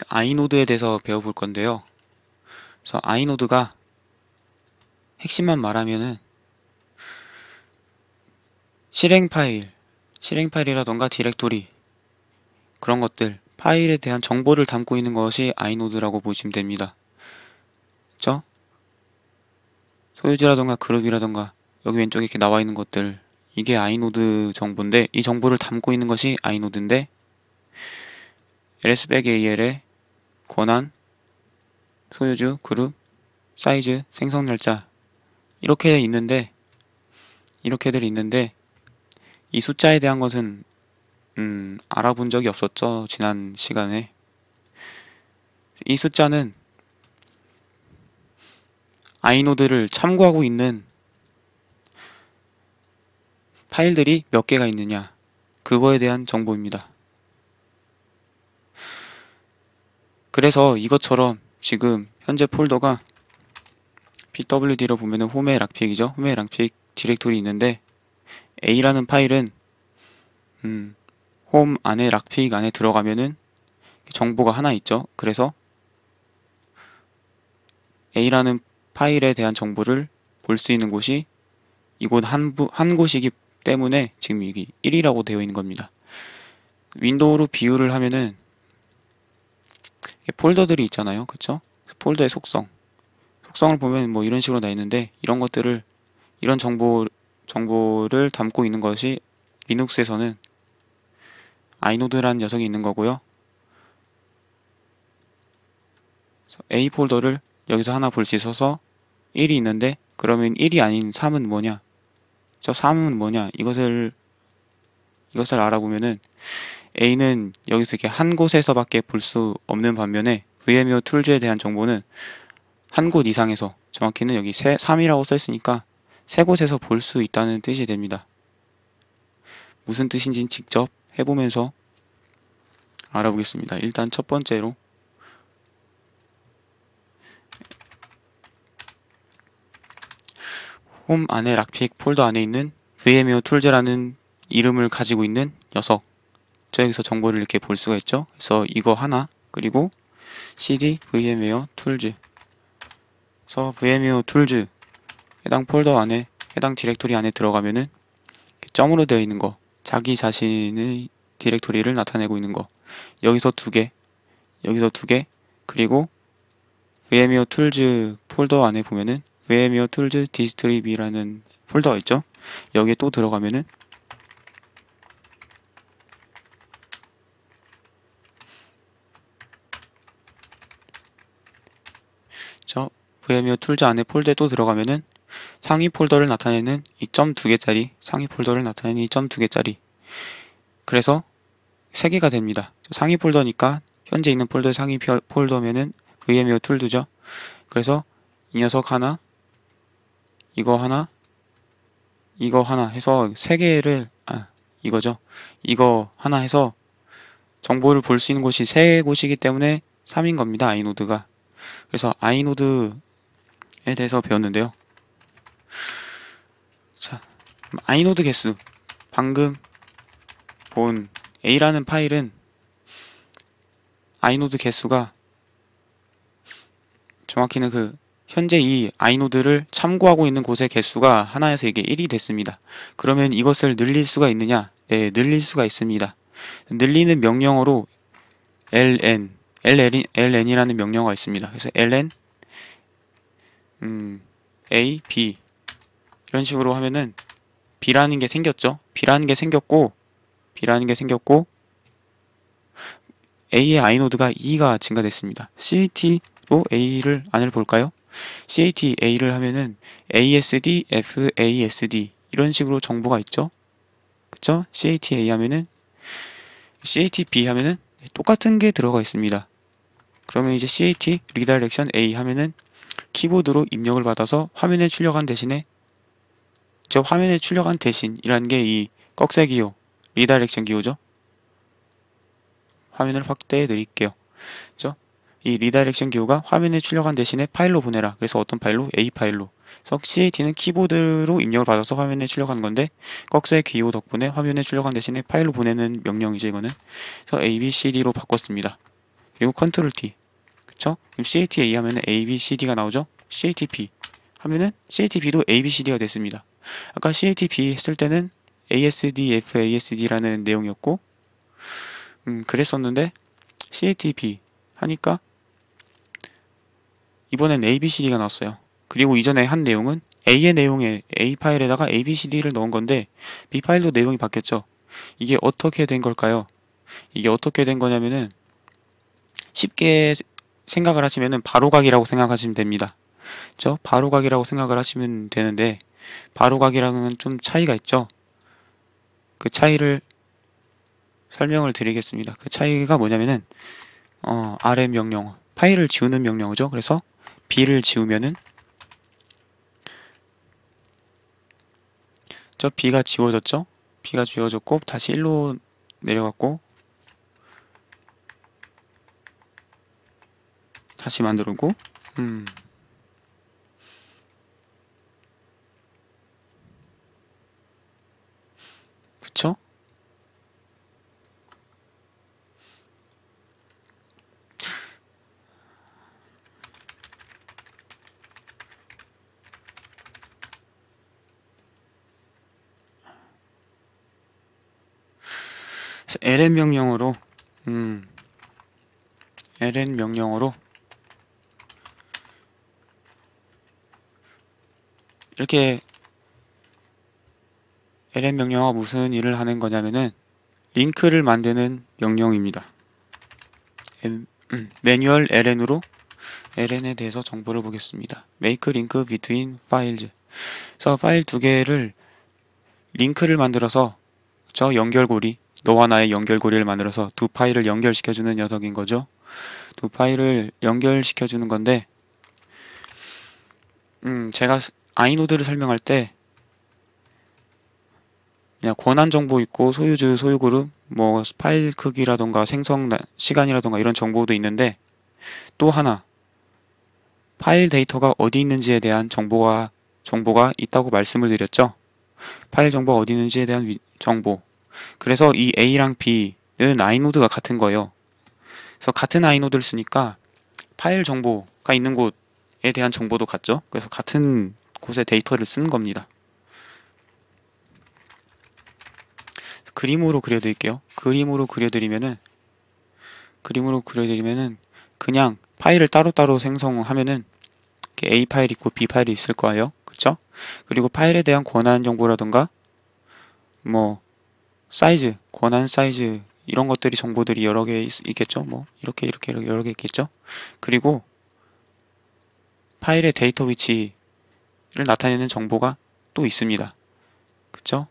아이노드에 대해서 배워볼 건데요. 그래서 아이노드가 핵심만 말하면은 실행파일이라던가 디렉토리 그런 것들, 파일에 대한 정보를 담고 있는 것이 아이노드라고 보시면 됩니다. 그쵸? 소유지라던가 그룹이라던가 여기 왼쪽에 이렇게 나와 있는 것들, 이게 아이노드 정보인데, 이 정보를 담고 있는 것이 아이노드인데, ls-al의 권한, 소유주, 그룹, 사이즈, 생성 날짜 이렇게들 있는데 이 숫자에 대한 것은 알아본 적이 없었죠. 지난 시간에. 이 숫자는 아이노드를 참고하고 있는 파일들이 몇 개가 있느냐, 그거에 대한 정보입니다. 그래서 이것처럼 지금 현재 폴더가 pwd로 보면은 홈의 락픽이죠. 홈의 락픽 디렉토리 있는데 a라는 파일은 홈 안에 락픽 안에 들어가면은 정보가 하나 있죠. 그래서 a라는 파일에 대한 정보를 볼 수 있는 곳이 이곳 한 곳이기 때문에 지금 여기 1이라고 되어 있는 겁니다. 윈도우로 비유를 하면은 폴더들이 있잖아요. 그쵸? 폴더의 속성을 보면 뭐 이런 식으로 나 있는데, 이런 정보를 담고 있는 것이 리눅스에서는 아이노드라는 녀석이 있는 거고요. A 폴더를 여기서 하나 볼 수 있어서 1이 있는데, 그러면 1이 아닌 3은 뭐냐? 저 3은 뭐냐? 이것을 알아보면은 A는 여기서 이렇게 한 곳에서밖에 볼 수 없는 반면에 VMware 툴즈에 대한 정보는 한 곳 이상에서, 정확히는 여기 3이라고 써있으니까 세 곳에서 볼 수 있다는 뜻이 됩니다. 무슨 뜻인지는 직접 해보면서 알아보겠습니다. 일단 첫 번째로 홈 안에 락픽 폴더 안에 있는 VMware 툴즈라는 이름을 가지고 있는 녀석, 저기서 정보를 이렇게 볼 수가 있죠. 그래서 이거 하나, 그리고 cd VMware 툴즈, 그래서 VMware 툴즈 해당 폴더 안에, 해당 디렉토리 안에 들어가면은 점으로 되어 있는 거, 자기 자신의 디렉토리를 나타내고 있는 거, 여기서 두 개, 그리고 VMware 툴즈 폴더 안에 보면은 VMware 툴즈 디스트리비라는 폴더가 있죠. 여기에 또 들어가면은 VMware 툴즈 안에 폴더에 또 들어가면은 상위 폴더를 나타내는 2.2개짜리, 상위 폴더를 나타내는 2.2개짜리, 그래서 3개가 됩니다. 상위 폴더니까 현재 있는 폴더의 상위 폴더면은 VMware 툴즈죠. 그래서 이 녀석 하나, 이거 하나 해서 3개를, 이거죠. 이거 하나 해서 정보를 볼 수 있는 곳이 3곳이기 때문에 3인 겁니다. 아이노드가. 그래서 아이노드에 대해서 배웠는데요. 자, 아이노드 개수, 방금 본 A라는 파일은 아이노드 개수가, 정확히는 현재 이 아이노드를 참고하고 있는 곳의 개수가 하나여서 이게 1이 됐습니다. 그러면 이것을 늘릴 수가 있느냐? 네, 늘릴 수가 있습니다. 늘리는 명령어로 ln이라는 명령어가 있습니다. 그래서 ln a, b 이런 식으로 하면은 b라는 게 생겼죠. b라는 게 생겼고 a의 아이노드가 2가 증가됐습니다. cat로 a를 안을 볼까요? caTA를 하면은 ASD, FASD 이런 식으로 정보가 있죠. 그쵸? CATA 하면은, CATB 하면은 똑같은 게 들어가 있습니다. 그러면 이제 CAT 리다이렉션 A 하면은 키보드로 입력을 받아서 화면에 출력한 대신에, 화면에 출력한 대신이라는 게 이 꺽쇠 기호, 리다이렉션 기호죠. 화면을 확대해 드릴게요. 그죠? 이 리다이렉션 기호가 화면에 출력한 대신에 파일로 보내라. 그래서 어떤 파일로? A 파일로. 그래서 CAT는 키보드로 입력을 받아서 화면에 출력하는 건데, 꺽쇠 기호 덕분에 화면에 출력한 대신에 파일로 보내는 명령이죠, 이거는. 그래서 A, B, C, D로 바꿨습니다. 그리고 컨트롤 T. 그쵸? 그럼 CATA 하면은 A, B, C, D가 나오죠? CATP 하면은 CATB도 A, B, C, D가 됐습니다. 아까 CATB 했을 때는 ASD, FASD라는 내용이었고, 그랬었는데, CATB 하니까, 이번엔 ABCD가 나왔어요. 그리고 이전에 한 내용은 A의 내용에 A 파일에다가 ABCD를 넣은 건데, B 파일도 내용이 바뀌었죠. 이게 어떻게 된 걸까요? 이게 어떻게 된 거냐면은, 쉽게 생각을 하시면은 바로가기라고 생각하시면 됩니다. 그죠? 바로가기라고 생각을 하시면 되는데, 바로가기랑은 좀 차이가 있죠. 그 차이를 설명을 드리겠습니다. 그 차이가 뭐냐면은 RM 명령, 파일을 지우는 명령어죠. 그래서 B를 지우면은 저 B가 지워졌죠. B가 지워졌고 다시 1로 내려갔고 다시 만들고 그쵸? 그래서 ln 명령어로 이렇게 ln 명령어가 무슨 일을 하는 거냐면은 링크를 만드는 명령입니다. 매뉴얼 ln으로 ln에 대해서 정보를 보겠습니다. make link between files. 그래서 파일 두 개를 링크를 만들어서 저 연결고리 너와 나의 연결고리를 만들어서 두 파일을 연결시켜주는 녀석인 거죠. 두 파일을 연결시켜주는 건데 제가 아이노드를 설명할 때 그냥 권한 정보 있고 소유주, 소유그룹, 뭐 파일 크기라던가 생성 시간이라던가 이런 정보도 있는데 또 하나 파일 데이터가 어디 있는지에 대한 정보가 있다고 말씀을 드렸죠. 파일 정보가 어디 있는지에 대한 정보. 그래서 이 A랑 B는 아이노드가 같은 거예요. 그래서 같은 아이노드를 쓰니까 파일 정보가 있는 곳에 대한 정보도 같죠. 그래서 같은 곳에 데이터를 쓰는 겁니다. 그림으로 그려드릴게요. 그림으로 그려드리면은 그냥 파일을 따로따로 생성하면은 이렇게 A 파일 있고 B 파일이 있을 거예요. 그쵸? 그리고 파일에 대한 권한 정보라던가 뭐 사이즈, 권한 사이즈 이런 것들이 정보들이 여러 개 있겠죠. 뭐 이렇게 여러 개 있겠죠. 그리고 파일의 데이터 위치를 나타내는 정보가 또 있습니다. 그쵸?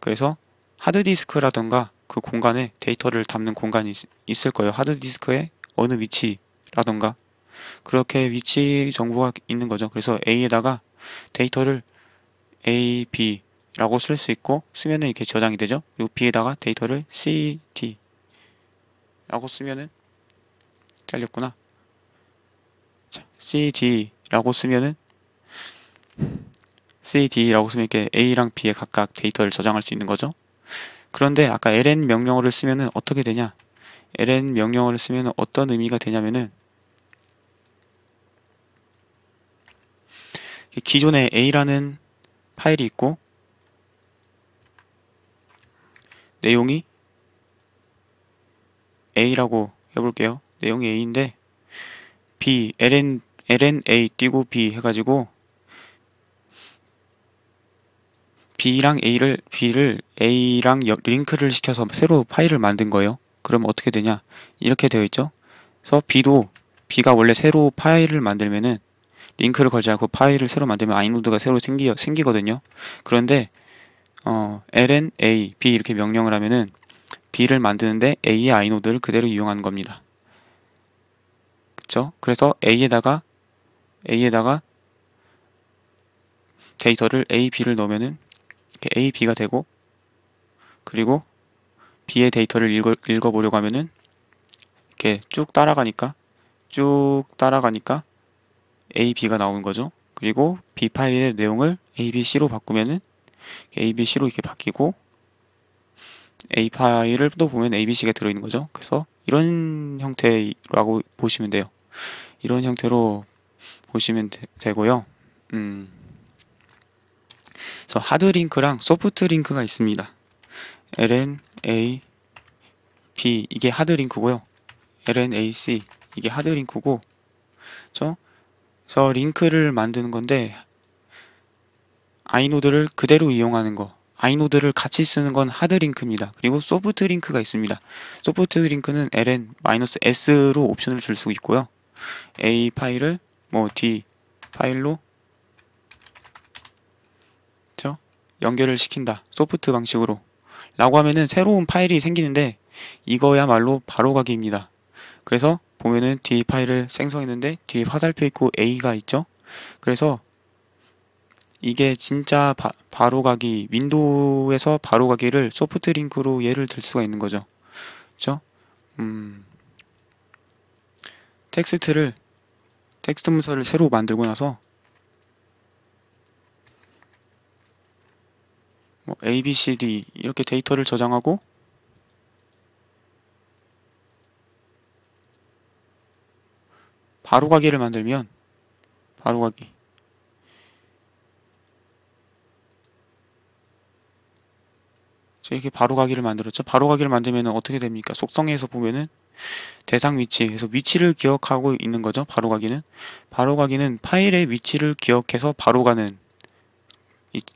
그래서 하드디스크라던가 그 공간에 데이터를 담는 공간이 있을 거예요. 하드디스크의 어느 위치라던가 그렇게 위치 정보가 있는 거죠. 그래서 A에다가 데이터를 A, B 라고 쓸 수 있고 쓰면은 이렇게 저장이 되죠. 그리고 B에다가 데이터를 CT 라고 쓰면은 잘렸구나. 자, CD라고 쓰면은 이렇게 A랑 B에 각각 데이터를 저장할 수 있는 거죠. 그런데 아까 ln 명령어를 쓰면은 어떻게 되냐? ln 명령어를 쓰면은 어떤 의미가 되냐면은 기존에 A라는 파일이 있고 내용이 A라고 해볼게요. 내용이 A인데 B, ln A 띄고 B 해가지고 B랑 B를 A랑 링크를 시켜서 새로 파일을 만든 거예요. 그럼 어떻게 되냐? 이렇게 되어 있죠. 그래서 B가 원래 새로 파일을 만들면은 링크를 걸지 않고 파일을 새로 만들면 아이노드가 새로 생기거든요. 그런데 ln A, B 이렇게 명령을 하면은 B를 만드는데 A의 아이노드를 그대로 이용하는 겁니다. 그쵸? 그래서 A에다가 데이터를 A, B를 넣으면은 이렇게 A, B가 되고 그리고 B의 데이터를 읽어보려고 하면은 이렇게 쭉 따라가니까 A, B가 나오는 거죠. 그리고 B 파일의 내용을 A, B, C로 바꾸면은 A, B, C로 이렇게 바뀌고 A 파일을 또 보면 ABC가 들어있는 거죠. 그래서 이런 형태라고 보시면 돼요. 이런 형태로 보시면 되고요. 그래서 하드링크랑 소프트링크가 있습니다. ln a b 이게 하드링크고요. ln a c 이게 하드링크고, 그래서 링크를 만드는 건데 아이노드를 그대로 이용하는 거, 아이노드를 같이 쓰는 건 하드링크입니다. 그리고 소프트링크가 있습니다. 소프트링크는 ln-s로 옵션을 줄 수 있고요. a 파일을 d 파일로 연결을 시킨다. 소프트 방식으로 라고 하면은 새로운 파일이 생기는데 이거야말로 바로가기입니다. 그래서 보면은 D 파일을 생성했는데 뒤에 화살표 있고 A가 있죠. 그래서 이게 진짜 바로가기, 윈도우에서 바로가기를 소프트 링크로 예를 들 수가 있는 거죠. 그렇죠? 텍스트 문서를 새로 만들고 나서 A, B, C, D 이렇게 데이터를 저장하고 바로가기를 만들면 바로가기 이렇게 바로가기를 만들었죠. 바로가기를 만들면 어떻게 됩니까? 속성에서 보면은 대상 위치에서 위치를 기억하고 있는 거죠. 바로가기는 파일의 위치를 기억해서 바로가는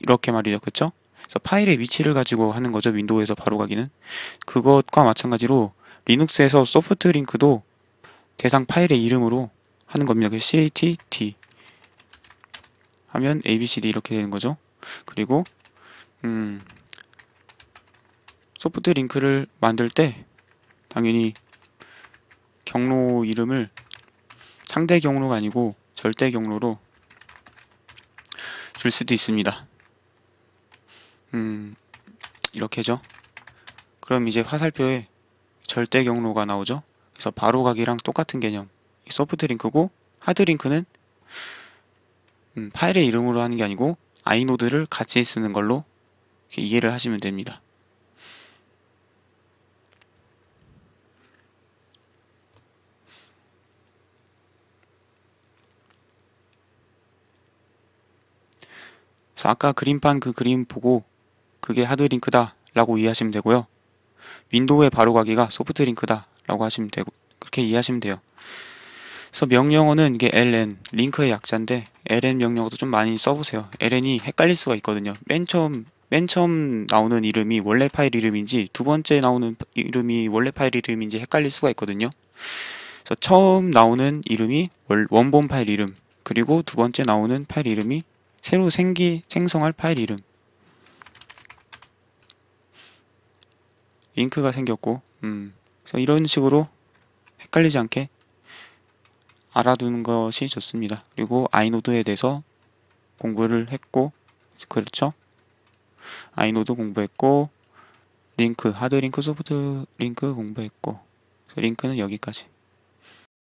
이렇게 말이죠. 그쵸? 그래서 파일의 위치를 가지고 하는 거죠. 윈도우에서 바로가기는 그것과 마찬가지로 리눅스에서 소프트 링크도 대상 파일의 이름으로 하는 겁니다. cat 하면 abcd 이렇게 되는 거죠. 그리고 소프트 링크를 만들 때 당연히 경로 이름을 상대 경로가 아니고 절대 경로로 줄 수도 있습니다. 이렇게죠. 그럼 이제 화살표에 절대 경로가 나오죠. 그래서 바로가기랑 똑같은 개념. 소프트 링크고 하드 링크는 파일의 이름으로 하는 게 아니고 아이노드를 같이 쓰는 걸로 이렇게 이해를 하시면 됩니다. 그래서 아까 그림판 그 그림 보고 그게 하드링크다 라고 이해하시면 되고요. 윈도우의 바로가기가 소프트링크다 라고 하시면 되고 그렇게 이해하시면 돼요. 그래서 명령어는 이게 ln, 링크의 약자인데 ln 명령어도 좀 많이 써보세요. ln이 헷갈릴 수가 있거든요. 맨 처음 나오는 이름이 원래 파일 이름인지 두 번째 나오는 이름이 원래 파일 이름인지 헷갈릴 수가 있거든요. 그래서 처음 나오는 이름이 원본 파일 이름, 그리고 두 번째 나오는 파일 이름이 새로 생성할 파일 이름. 링크가 생겼고, 그래서 이런 식으로 헷갈리지 않게 알아두는 것이 좋습니다. 그리고 아이노드에 대해서 공부를 했고, 그렇죠? 아이노드 공부했고, 링크, 하드 링크, 소프트 링크 공부했고, 링크는 여기까지.